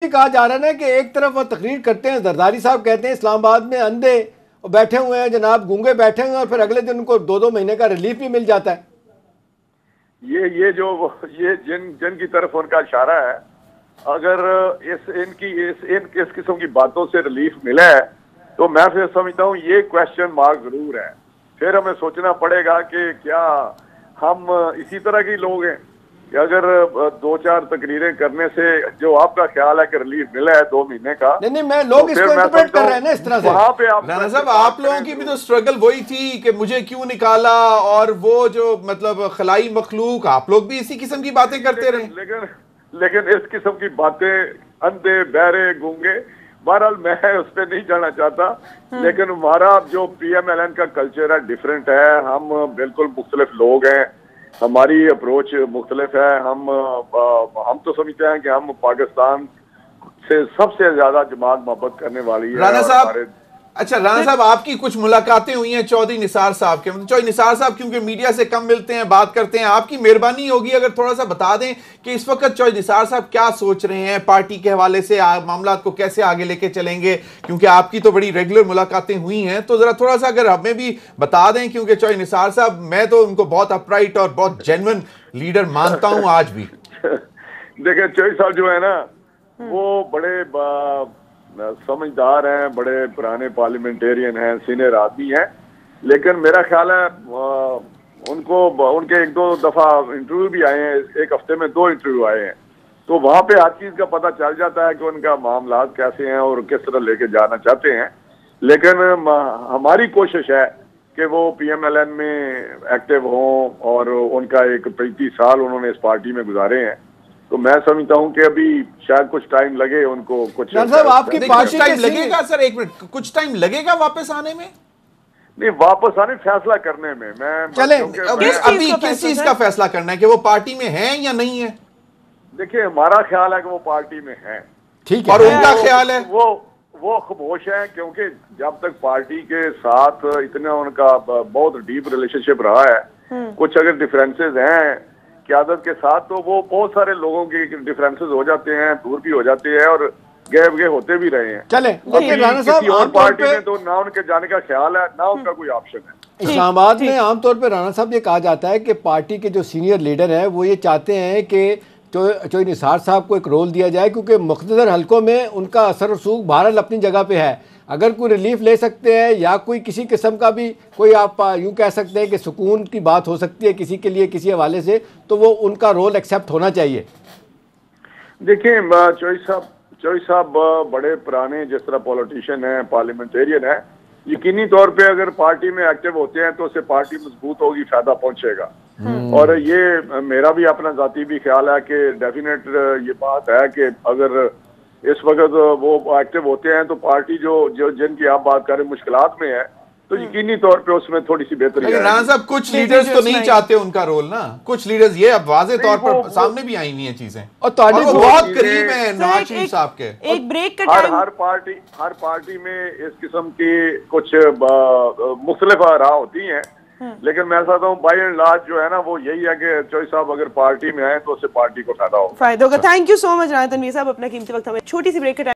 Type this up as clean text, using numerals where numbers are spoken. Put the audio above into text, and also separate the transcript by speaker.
Speaker 1: कहा जा रहा है ना कि एक तरफ वो तकरीर करते हैं, जरदारी साहब कहते हैं इस्लामाबाद में अंधे बैठे हुए हैं जनाब, गूंगे बैठे हुए हैं, और फिर अगले दिन उनको 2-2 महीने का रिलीफ भी मिल जाता है।
Speaker 2: ये जिन की तरफ उनका इशारा है, अगर इस किस्म की बातों से रिलीफ मिला है तो मैं फिर समझता हूँ ये क्वेश्चन मार्क जरूर है। फिर हमें सोचना पड़ेगा कि क्या हम इसी तरह के लोग हैं कि अगर 2-4 तकरीरें करने से जो आपका ख्याल है कि रिलीफ मिला है 2 महीने का,
Speaker 1: नहीं मैं लोग इसको इंटरप्रेट कर रहे हैं ना इस तरह से।
Speaker 2: वहां पे आप
Speaker 3: राना साहब, आप लोगों की भी तो स्ट्रगल वही थी कि मुझे क्यों निकाला, और वो जो मतलब खलाई मखलूक, आप लोग भी इसी किस्म की बातें करते रहे।
Speaker 2: लेकिन इस किस्म की बातें अंधे बहरे गूंगे, बहरहाल मैं उस पर नहीं जाना चाहता। लेकिन हमारा जो PMLN का कल्चर है डिफरेंट है, हम बिल्कुल मुख्तलिफ लोग हैं, हमारी अप्रोच मुख्तलिफ है। हम तो समझते हैं कि हम पाकिस्तान से सबसे ज्यादा जमात मोहब्बत करने वाली है।
Speaker 3: राना साहब, अच्छा राना साहब, आपकी कुछ मुलाकातें हुई हैं चौधरी निसार साहब के, मतलब चौधरी निसार साहब क्योंकि मीडिया से कम मिलते हैं, बात करते हैं, आपकी मेहरबानी होगी अगर थोड़ा सा बता दें कि इस वक्त चौधरी निसार साहब क्या सोच रहे हैं, पार्टी के हवाले से मामला को कैसे आगे लेके चलेंगे, क्योंकि आपकी तो बड़ी रेगुलर मुलाकातें हुई हैं, तो जरा थोड़ा सा अगर हमें भी बता दें, क्योंकि चौधरी निसार साहब मैं तो उनको बहुत अपराइट और बहुत जेन्युइन लीडर मानता हूं आज भी।
Speaker 2: देखिए चौधरी साहब जो है ना, वो बड़े समझदार हैं, बड़े पुराने पार्लियामेंटेरियन हैं, सीनियर आदमी हैं। लेकिन मेरा ख्याल है उनके 1-2 दफा इंटरव्यू भी आए हैं, एक हफ्ते में 2 इंटरव्यू आए हैं, तो वहां पे हर चीज का पता चल जाता है कि उनका मामला कैसे हैं और किस तरह लेके जाना चाहते हैं। लेकिन हमारी कोशिश है कि वो PMLN में एक्टिव हों, और उनका एक 35 साल उन्होंने इस पार्टी में गुजारे हैं, तो मैं समझता हूं कि अभी शायद कुछ टाइम लगे उनको। कुछ
Speaker 1: आपकी
Speaker 3: पार्टी टाइम लगेगा सर, एक मिनट, कुछ टाइम लगेगा वापस आने में?
Speaker 2: नहीं, वापस आने फैसला करने में मैं
Speaker 1: चले
Speaker 3: अभी किस चीज का फैसला करना है कि वो पार्टी में है या नहीं है?
Speaker 2: देखिए हमारा ख्याल है कि वो पार्टी में है,
Speaker 1: ठीक है,
Speaker 3: और उनका ख्याल है
Speaker 2: वो खामोश है, क्योंकि जब तक पार्टी के साथ इतना उनका बहुत डीप रिलेशनशिप रहा है। कुछ अगर डिफरेंसेस हैं क़यादत के साथ, तो वो बहुत सारे लोगों के डिफरेंसेस हो जाते हैं, दूर भी हो जाते हैं, और गए होते भी रहे हैं।
Speaker 1: चले राना साहब,
Speaker 2: किसी और पार्टी में तो ना उनके जाने का ख्याल है, ना उनका कोई ऑप्शन है।
Speaker 1: इस्लामाबाद में आमतौर पर राना साहब ये कहा जाता है कि पार्टी के जो सीनियर लीडर हैं वो ये चाहते हैं कि चौधरी निसार साहब को एक रोल दिया जाए, क्योंकि मुख्तलिफ हलकों में उनका असर रसूख बहरहाल अपनी जगह पे है। अगर कोई रिलीफ ले सकते हैं या कोई किसी किस्म का भी कोई, आप यूँ कह सकते हैं कि सुकून की बात हो सकती है किसी के लिए किसी हवाले से, तो वो उनका रोल एक्सेप्ट होना चाहिए।
Speaker 2: देखिए चौधरी साहब बड़े पुराने जिस तरह पॉलिटिशियन हैं, पार्लियामेंटेरियन है, यकीनी तौर पे अगर पार्टी में एक्टिव होते हैं तो उससे पार्टी मजबूत होगी, फायदा पहुंचेगा। और ये मेरा भी अपना जाती भी ख्याल है कि डेफिनेट ये बात है कि अगर इस वक्त वो एक्टिव होते हैं तो पार्टी जो जिनकी आप बात करें मुश्किलात में है, तो यकीनी तौर पे उसमें थोड़ी सी बेहतरी है।
Speaker 3: राना साहब, कुछ लीडर्स तो नहीं चाहते उनका रोल ना, कुछ लीडर्स ये अब वाज़े तौर पर सामने भी आई हुई हैं चीजें, और बहुत करीब है नवाज शरीफ साहब के।
Speaker 4: एक ब्रेक का टाइम,
Speaker 2: हर पार्टी में इस किस्म की कुछ मुख्तलिफ राह होती हैं, लेकिन मैं समझता हूँ बाय एंड लार्ज जो है ना, वो यही है कि चौधरी साहब अगर पार्टी में आए तो उससे पार्टी को फायदा होगा।
Speaker 4: Thank you so much Rana Tanveer साहब, अपना कीमती वक्त हमें। छोटी सी ब्रेक का